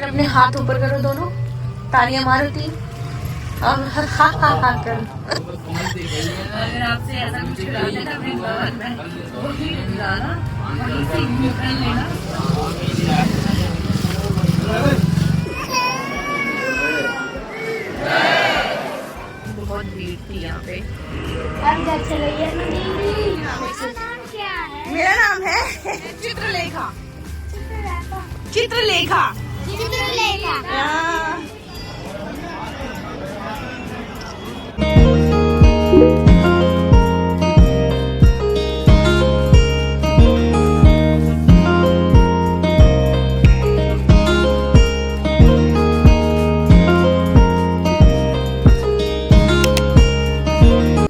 अपने हाथ ऊपर करो दोनों, तालियां मारो 3 और हा हा हा करो। अगर आपसे ऐसा कुछ कराते ना वृंदावन में, वही लाना, वहीं से न्यूट्रल लेना। बहुत भीड़ थी यहाँ पे। मेरा नाम है चित्रलेखा। चित्रलेखा। हाँ।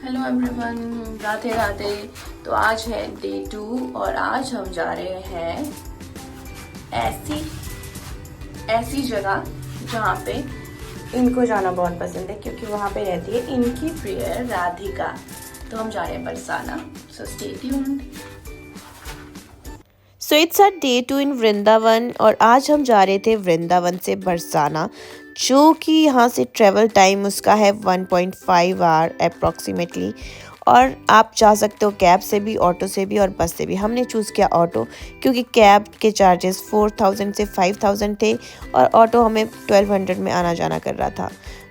Hello everyone, Radhe Radhe. तो आज है डे 2 और आज हम जा रहे हैं ऐसी जगह जहाँ पे इनको जाना बहुत पसंद है, क्योंकि वहाँ पे रहती है इनकी प्रिय राधिका। तो हम जा रहे हैं Barsana. So stay tuned. So it's a day 2 इन वृंदावन और आज हम जा रहे थे वृंदावन से बरसाना, जो कि यहाँ से ट्रेवल टाइम उसका है 1.5 आवर अप्रॉक्सीमेटली। और आप जा सकते हो कैब से भी, ऑटो से भी और बस से भी। हमने चूज़ किया ऑटो, क्योंकि कैब के चार्जेस 4000 से 5000 थे और ऑटो हमें 1200 में आना जाना कर रहा था।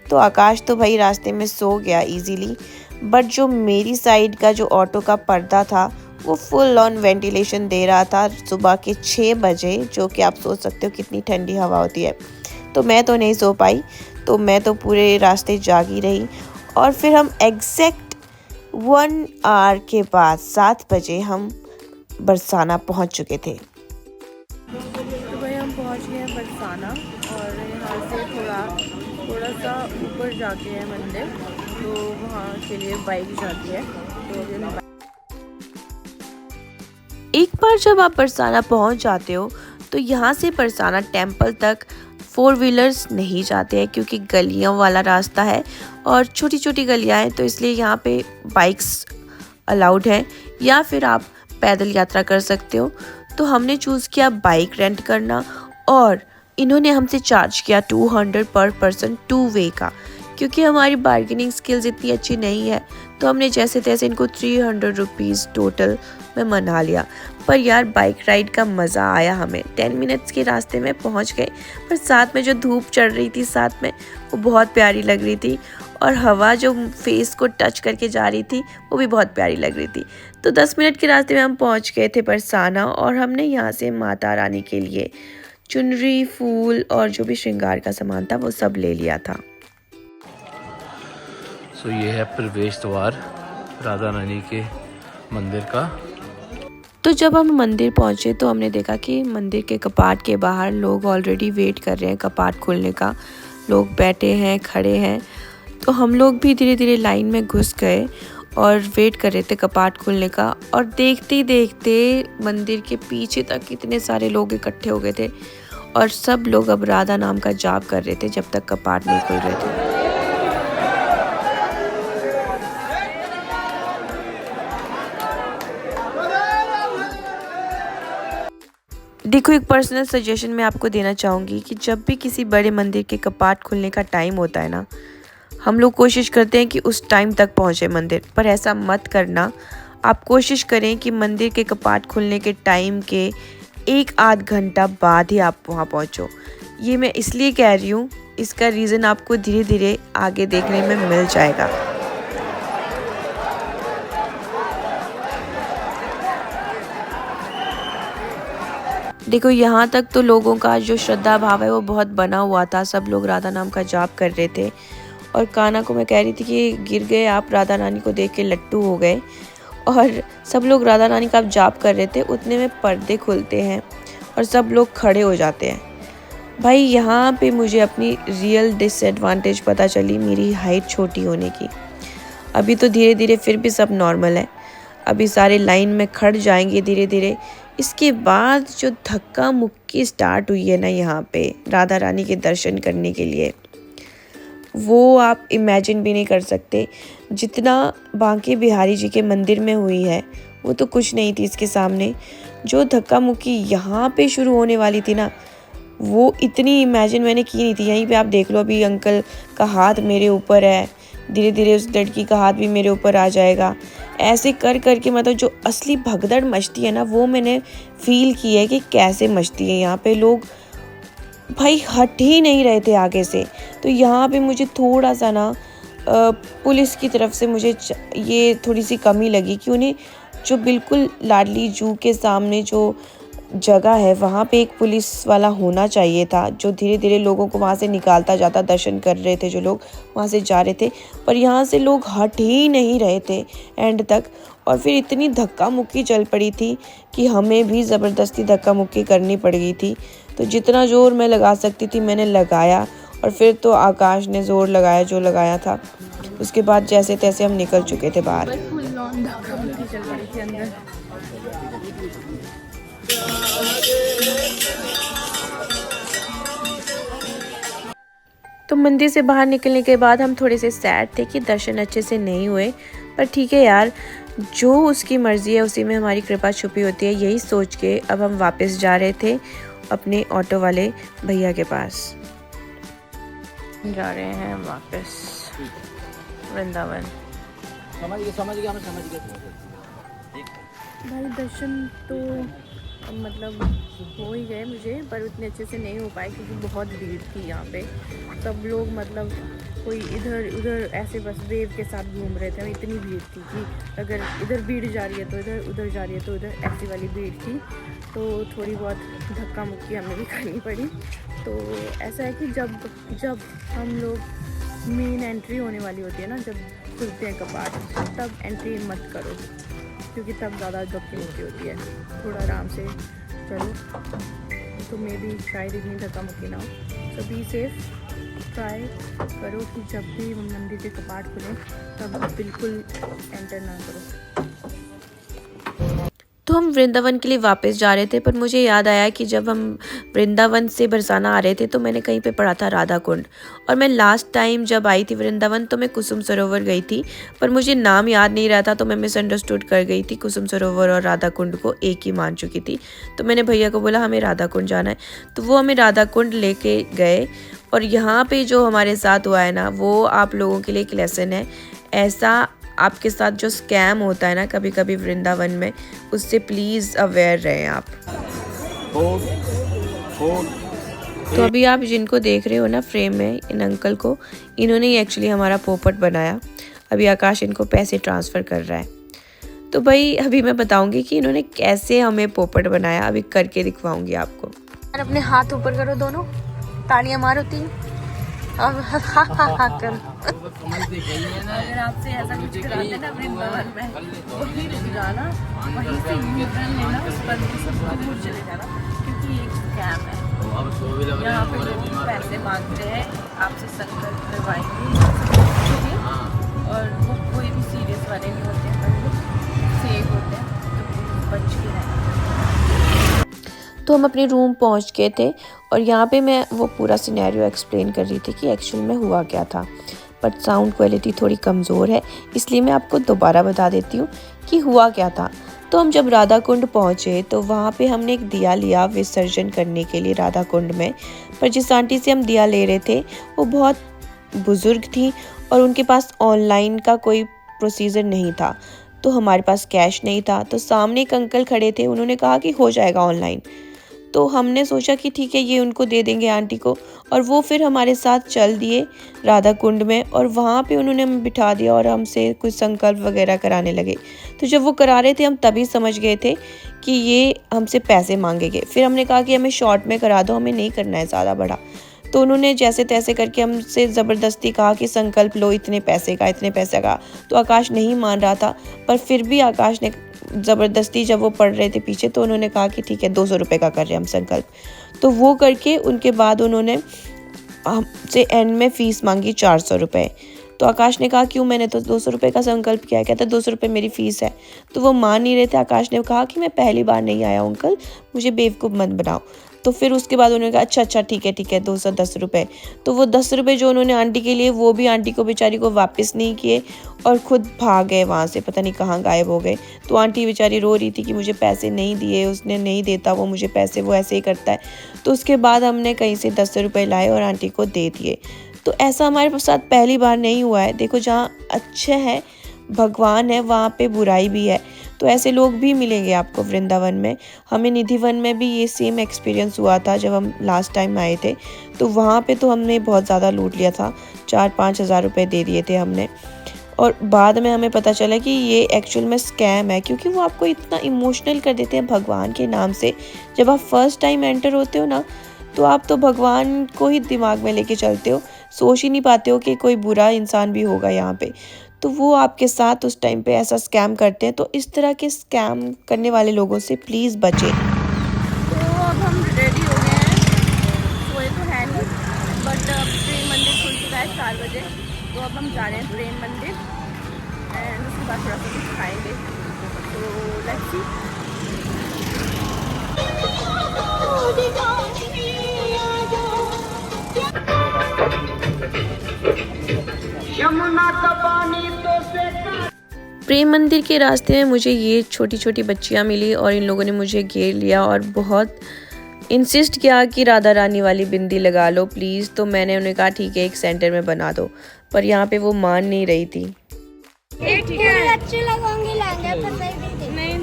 तो आकाश तो भाई रास्ते में सो गया इजीली, बट जो मेरी साइड का जो ऑटो का पर्दा था वो फुल ऑन वेंटिलेशन दे रहा था सुबह के 6 बजे, जो कि आप सोच सकते हो कितनी ठंडी हवा होती है। तो मैं तो नहीं सो पाई, तो मैं तो पूरे रास्ते जागी रही। और फिर हम एग्जैक्ट 1 आवर के बाद 7 बजे हम बरसाना पहुंच चुके थे। तो भाई हम पहुँच गए हैं बरसाना और यहाँ से थोड़ा सा ऊपर जाके है मंदिर, तो वहाँ के लिए बाइक जाती है। तो अभी हम एक बार जब आप बरसाना पहुंच जाते हो तो यहाँ से बरसाना टेम्पल तक 4 व्हीलर्स नहीं जाते हैं, क्योंकि गलियों वाला रास्ता है और छोटी छोटी गलियाँ हैं, तो इसलिए यहाँ पे बाइक्स अलाउड है या फिर आप पैदल यात्रा कर सकते हो। तो हमने चूज़ किया बाइक रेंट करना और इन्होंने हमसे चार्ज किया 200 पर पर्सन 2 वे का, क्योंकि हमारी बार्गेनिंग स्किल्स इतनी अच्छी नहीं है। तो हमने जैसे तैसे इनको 300 रुपीज़ टोटल में मना लिया। पर यार बाइक राइड का मज़ा आया हमें। 10 मिनट्स के रास्ते में पहुंच गए, पर साथ में जो धूप चढ़ रही थी साथ में, वो बहुत प्यारी लग रही थी और हवा जो फेस को टच करके जा रही थी वो भी बहुत प्यारी लग रही थी। तो 10 मिनट के रास्ते में हम पहुंच गए थे बरसाना और हमने यहाँ से माता रानी के लिए चुनरी, फूल और जो भी श्रृंगार का सामान था वो सब ले लिया था। सो ये है प्रवेश द्वार राधा रानी के मंदिर का। तो जब हम मंदिर पहुंचे तो हमने देखा कि मंदिर के कपाट के बाहर लोग ऑलरेडी वेट कर रहे हैं कपाट खोलने का। लोग बैठे हैं, खड़े हैं। तो हम लोग भी धीरे धीरे लाइन में घुस गए और वेट कर रहे थे कपाट खोलने का। और देखते ही देखते मंदिर के पीछे तक इतने सारे लोग इकट्ठे हो गए थे और सब लोग अब राधा नाम का जाप कर रहे थे जब तक कपाट नहीं खुल रहे थे। देखो, एक पर्सनल सजेशन मैं आपको देना चाहूँगी कि जब भी किसी बड़े मंदिर के कपाट खुलने का टाइम होता है ना, हम लोग कोशिश करते हैं कि उस टाइम तक पहुँचे मंदिर, पर ऐसा मत करना। आप कोशिश करें कि मंदिर के कपाट खुलने के टाइम के 1-8 घंटा बाद ही आप वहाँ पहुँचो। ये मैं इसलिए कह रही हूँ, इसका रीज़न आपको धीरे धीरे आगे देखने में मिल जाएगा। देखो, यहाँ तक तो लोगों का जो श्रद्धा भाव है वो बहुत बना हुआ था। सब लोग राधा नाम का जाप कर रहे थे और कान्हा को मैं कह रही थी कि गिर गए आप, राधा रानी को देख के लट्टू हो गए। और सब लोग राधा रानी का जाप कर रहे थे, उतने में पर्दे खुलते हैं और सब लोग खड़े हो जाते हैं। भाई यहाँ पे मुझे अपनी रियल डिसएडवांटेज पता चली, मेरी हाइट छोटी होने की। अभी तो धीरे धीरे फिर भी सब नॉर्मल है, अभी सारे लाइन में खड़ जाएंगे धीरे धीरे। इसके बाद जो धक्का मुक्की स्टार्ट हुई है ना यहाँ पे राधा रानी के दर्शन करने के लिए, वो आप इमेजिन भी नहीं कर सकते। जितना बांके बिहारी जी के मंदिर में हुई है वो तो कुछ नहीं थी इसके सामने। जो धक्का मुक्की यहाँ पे शुरू होने वाली थी ना, वो इतनी इमेजिन मैंने की नहीं थी। यहीं पे आप देख लो, अभी अंकल का हाथ मेरे ऊपर है, धीरे धीरे उस लड़की का हाथ भी मेरे ऊपर आ जाएगा। ऐसे कर कर के मतलब जो असली भगदड़ मचती है ना, वो मैंने फील की है कि कैसे मचती है। यहाँ पे लोग भाई हट ही नहीं रहे थे आगे से। तो यहाँ पे मुझे थोड़ा सा ना पुलिस की तरफ से मुझे ये थोड़ी सी कमी लगी कि उन्हें जो बिल्कुल लाडली जू के सामने जो जगह है वहाँ पे एक पुलिस वाला होना चाहिए था, जो धीरे धीरे लोगों को वहाँ से निकालता जाता। दर्शन कर रहे थे जो लोग वहाँ से जा रहे थे, पर यहाँ से लोग हट ही नहीं रहे थे एंड तक। और फिर इतनी धक्का मुक्की चल पड़ी थी कि हमें भी ज़बरदस्ती धक्का मुक्की करनी पड़ गई थी। तो जितना ज़ोर मैं लगा सकती थी मैंने लगाया, और फिर तो आकाश ने ज़ोर लगाया जो लगाया था। उसके बाद जैसे तैसे हम निकल चुके थे बाहर। तो मंदिर से बाहर निकलने के बाद हम थोड़े से सैड थे कि दर्शन अच्छे से नहीं हुए, पर ठीक है यार, जो उसकी मर्ज़ी है उसी में हमारी कृपा छुपी होती है। यही सोच के अब हम वापस जा रहे थे अपने ऑटो वाले भैया के पास। जा रहे हैं वापस वृंदावन। समझ गया भाई दर्शन तो मतलब हो ही गए मुझे, पर उतने अच्छे से नहीं हो पाए क्योंकि बहुत भीड़ थी यहाँ पे। सब लोग मतलब कोई इधर उधर ऐसे बस वेव के साथ घूम रहे थे। इतनी भीड़ थी कि अगर इधर भीड़ जा रही है तो इधर, उधर जा रही है तो इधर, ऐसी वाली भीड़ थी। तो थोड़ी बहुत धक्का मुक्की हमें भी करनी पड़ी। तो ऐसा है कि जब हम लोग मेन एंट्री होने वाली होती है ना, जब खुलते हैं कपाट, तब एंट्री मत करो क्योंकि तब ज़्यादा धक्की मुक्की होती है। थोड़ा आराम से चलो तो मे भी शायद इतनी धक्का मुक्की ना हो। तो बी सेफ, ट्राई करो कि जब भी मंदिर के कपाट खुलें तब बिल्कुल एंटर ना करो। तो हम वृंदावन के लिए वापस जा रहे थे, पर मुझे याद आया कि जब हम वृंदावन से बरसाना आ रहे थे तो मैंने कहीं पे पढ़ा था राधा कुंड। और मैं लास्ट टाइम जब आई थी वृंदावन तो मैं कुसुम सरोवर गई थी, पर मुझे नाम याद नहीं रहा था, तो मैं मिसअंडरस्टूड कर गई थी। कुसुम सरोवर और राधा कुंड को एक ही मान चुकी थी। तो मैंने भैया को बोला हमें राधा कुंड जाना है, तो वो हमें राधा कुंड लेके गए। और यहाँ पे जो हमारे साथ हुआ है ना, वो आप लोगों के लिए एक लेसन है। ऐसा आपके साथ जो स्कैम होता है ना कभी कभी वृंदावन में, उससे प्लीज़ अवेयर रहें आप। तो अभी आप जिनको देख रहे हो ना फ्रेम में, इन अंकल को, इन्होंने ही एक्चुअली हमारा पोपट बनाया। अभी आकाश इनको पैसे ट्रांसफ़र कर रहा है। तो भाई अभी मैं बताऊंगी कि इन्होंने कैसे हमें पोपट बनाया, अभी करके दिखवाऊंगी आपको। और अपने हाथ ऊपर करो, दोनों तालियां मारो 3 और हा हा हा कर। अगर आपसे ऐसा कुछ कराते हैं ना वृंदावन में, वहीं रुक जाना, वहीं से यू-टर्न लेना, उस पर दूर चले जाना, क्योंकि ये एक स्कैम है। यहाँ पे लोग पैसे मांगते हैं, आपसे संकल्प करवाएंगे और वो कोई भी सीरियस वाले नहीं होते हैं, पर वो सेफ होते हैं, तो बच के रहना। तो हम अपने रूम पहुंच गए थे और यहाँ पे मैं वो पूरा सिनेरियो एक्सप्लेन कर रही थी कि एक्चुअल में हुआ क्या था, बट साउंड क्वालिटी थोड़ी कमज़ोर है, इसलिए मैं आपको दोबारा बता देती हूँ कि हुआ क्या था। तो हम जब राधा कुंड पहुँचे तो वहाँ पे हमने एक दिया लिया विसर्जन करने के लिए राधा कुंड में। पर जिस आंटी से हम दिया ले रहे थे वो बहुत बुज़ुर्ग थी और उनके पास ऑनलाइन का कोई प्रोसीजर नहीं था, तो हमारे पास कैश नहीं था। तो सामने एक अंकल खड़े थे, उन्होंने कहा कि हो जाएगा ऑनलाइन। तो हमने सोचा कि ठीक है ये उनको दे देंगे आंटी को, और वो फिर हमारे साथ चल दिए राधा कुंड में और वहाँ पे उन्होंने हमें बिठा दिया और हमसे कुछ संकल्प वगैरह कराने लगे। तो जब वो करा रहे थे हम तभी समझ गए थे कि ये हमसे पैसे मांगेंगे। फिर हमने कहा कि हमें शॉर्ट में करा दो, हमें नहीं करना है ज़्यादा बड़ा। तो उन्होंने जैसे तैसे करके हमसे ज़बरदस्ती कहा कि संकल्प लो इतने पैसे का, इतने पैसे का। तो आकाश नहीं मान रहा था, पर फिर भी आकाश ने ज़बरदस्ती, जब वो पढ़ रहे थे पीछे, तो उन्होंने कहा कि ठीक है 200 रुपये का कर रहे हैं हम संकल्प। तो वो करके उनके बाद उन्होंने हमसे एंड में फ़ीस मांगी 400 रुपये। तो आकाश ने कहा क्यों, मैंने तो 200 रुपये का संकल्प किया है। कहता 200 रुपये मेरी फ़ीस है। तो वो मान नहीं रहे थे। आकाश ने कहा कि मैं पहली बार नहीं आया हूँ अंकल, मुझे बेवकूफ़ मत बनाओ। तो फिर उसके बाद उन्होंने कहा अच्छा ठीक है 210 रुपये। तो वो 10 रुपये जो उन्होंने आंटी के लिए, वो भी आंटी को बेचारी को वापस नहीं किए और ख़ुद भाग गए वहाँ से, पता नहीं कहाँ गायब हो गए। तो आंटी बेचारी रो रही थी कि मुझे पैसे नहीं दिए, उसने नहीं देता वो मुझे पैसे, वो ऐसे ही करता है। तो उसके बाद हमने कहीं से 10 रुपये लाए और आंटी को दे दिए। तो ऐसा हमारे साथ पहली बार नहीं हुआ है। देखो, जहाँ अच्छे हैं, भगवान है, वहाँ पे बुराई भी है। तो ऐसे लोग भी मिलेंगे आपको वृंदावन में। हमें निधिवन में भी ये सेम एक्सपीरियंस हुआ था जब हम लास्ट टाइम आए थे। तो वहाँ पे तो हमने बहुत ज़्यादा लूट लिया था, 4-5 हज़ार रुपये दे दिए थे हमने। और बाद में हमें पता चला कि ये एक्चुअल में स्कैम है, क्योंकि वो आपको इतना इमोशनल कर देते हैं भगवान के नाम से। जब आप फर्स्ट टाइम एंटर होते हो ना, तो आप तो भगवान को ही दिमाग में लेके चलते हो, सोच ही नहीं पाते हो कि कोई बुरा इंसान भी होगा यहाँ पे। तो वो आपके साथ उस टाइम पे ऐसा स्कैम करते हैं। तो इस तरह के स्कैम करने वाले लोगों से प्लीज़ बचें। तो अब हम रेडी हो गए हैं, सोए तो है नहीं, बट प्रेम मंदिर खुल चुका है 4 बजे। तो अब हम जा रहे हैं प्रेम मंदिर एंड उसके बाद थोड़ा सा कुछ खाएंगे। तो लेट्स सी। प्रेम मंदिर के रास्ते में मुझे ये छोटी छोटी बच्चियाँ मिली और इन लोगों ने मुझे घेर लिया और बहुत इंसिस्ट किया कि राधा रानी वाली बिंदी लगा लो प्लीज़। तो मैंने उन्हें कहा ठीक है, एक सेंटर में बना दो, पर यहाँ पे वो मान नहीं रही थी। अच्छे लगेंगे लहंगे पर नहीं,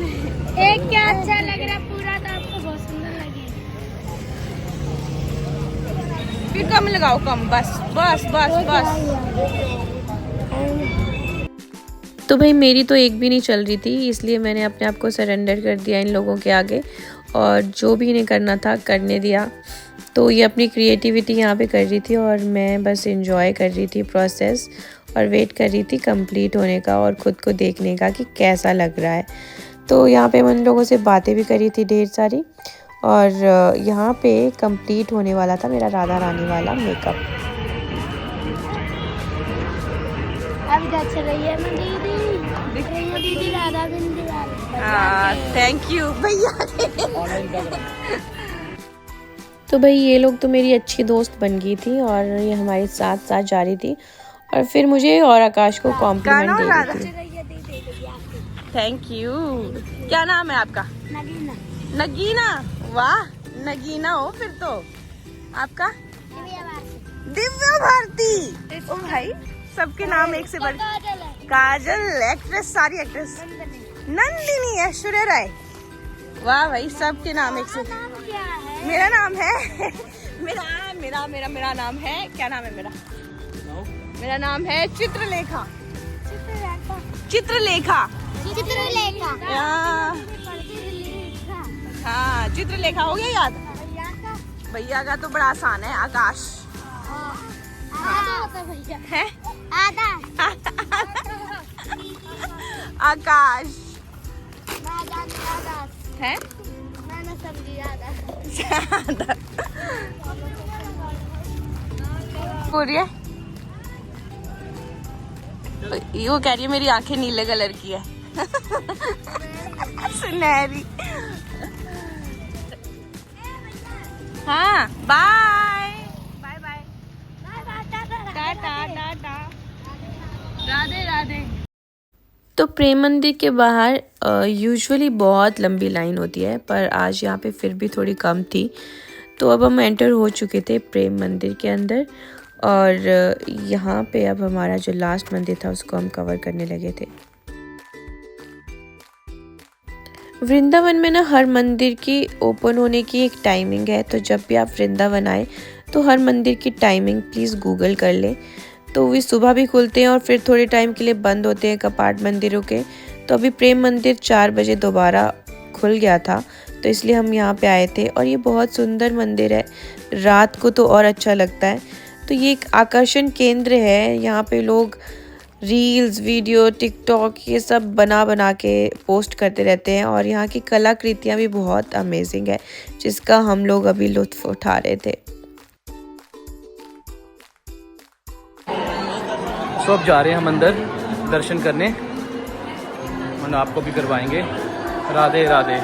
एक क्या अच्छा लग रहा पूरा, तो आपको बहुत सुंदर लगेगा। फिर कम लगाओ, कम, बस बस बस बस। तो भाई मेरी तो एक भी नहीं चल रही थी, इसलिए मैंने अपने आप को सरेंडर कर दिया इन लोगों के आगे और जो भी इन्हें करना था करने दिया। तो ये अपनी क्रिएटिविटी यहाँ पे कर रही थी और मैं बस एंजॉय कर रही थी प्रोसेस और वेट कर रही थी कंप्लीट होने का और ख़ुद को देखने का कि कैसा लग रहा है। तो यहाँ पे मैं उन लोगों से बातें भी करी थी ढेर सारी और यहाँ पे कंप्लीट होने वाला था मेरा राधा रानी वाला मेकअप। अब अच्छा रही है ना दीदी राधा बिंदी थैंक यू भैया। तो भाई ये लोग तो मेरी अच्छी दोस्त बन गई थी और ये हमारे साथ साथ जा रही थी और फिर मुझे और आकाश को कॉम्प्लीमेंट दे रही थी। Thank you. क्या नाम है आपका? नगीना। नगीना, वाह नगीना हो फिर तो। आपका? दिव्या भारती। ओ भाई, सबके नाम एक से बढ़। काजल एक्ट्रेस, सारी एक्ट्रेस। नंदिनी, ऐश्वर्या राय, वाह भाई, सबके नाम एक से। मेरा नाम है मेरा नाम है, क्या नाम है मेरा? मेरा नाम है चित्रलेखा। चित्रलेखा। हाँ, चित्रलेखा हो गया याद। भैया का तो बड़ा आसान है, आकाश है। आकाश है। बोल रही है, वो कह रही है मेरी आंखें नीले कलर की है। सुनहरी। हाँ, bye bye bye, tata tata, Radhe Radhe. तो प्रेम मंदिर के बाहर यूजुअली बहुत लंबी लाइन होती है, पर आज यहाँ पे फिर भी थोड़ी कम थी। तो अब हम एंटर हो चुके थे प्रेम मंदिर के अंदर और यहाँ पे अब हमारा जो लास्ट मंदिर था उसको हम कवर करने लगे थे। वृंदावन में ना हर मंदिर की ओपन होने की एक टाइमिंग है, तो जब भी आप वृंदावन आए तो हर मंदिर की टाइमिंग प्लीज़ गूगल कर लें। तो वे सुबह भी खुलते हैं और फिर थोड़े टाइम के लिए बंद होते हैं कपाट मंदिरों के। तो अभी प्रेम मंदिर 4 बजे दोबारा खुल गया था, तो इसलिए हम यहाँ पे आए थे और ये बहुत सुंदर मंदिर है, रात को तो और अच्छा लगता है। तो ये एक आकर्षण केंद्र है, यहाँ पे लोग रील्स, वीडियो, टिकटॉक ये सब बना के पोस्ट करते रहते हैं और यहाँ की कलाकृतियाँ भी बहुत अमेजिंग है, जिसका हम लोग अभी लुत्फ़ उठा रहे थे। सो अब जा रहे हैं हम अंदर दर्शन करने और आपको भी करवाएंगे। राधे राधे।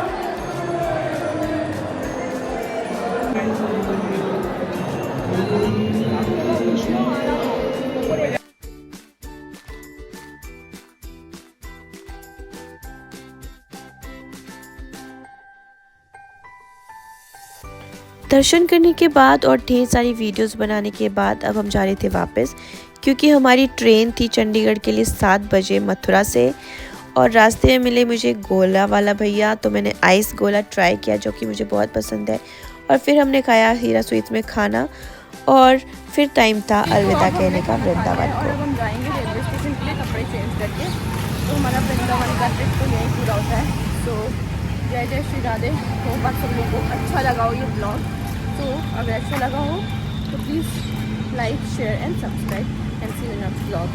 दर्शन करने के बाद और ढेर सारी वीडियोस बनाने के बाद अब हम जा रहे थे वापस, क्योंकि हमारी ट्रेन थी चंडीगढ़ के लिए 7 बजे मथुरा से। और रास्ते में मिले मुझे गोला वाला भैया, तो मैंने आइस गोला ट्राई किया जो कि मुझे बहुत पसंद है। और फिर हमने खाया हीरा स्वीट्स में खाना और फिर टाइम था अलविदा कहने का वृंदावन और को। अब हम जाएंगे रेलवे स्टेशन के लिए कपड़े चेंज करके, तो हमारा वृंदावन का ट्रिप तो यहीं पूरा होता है। तो जय जय श्री राधे। होप आप सब लोगों को अच्छा लगा हो ये ब्लॉग। तो अगर अच्छा लगा हो तो please like share and subscribe and see you next blog.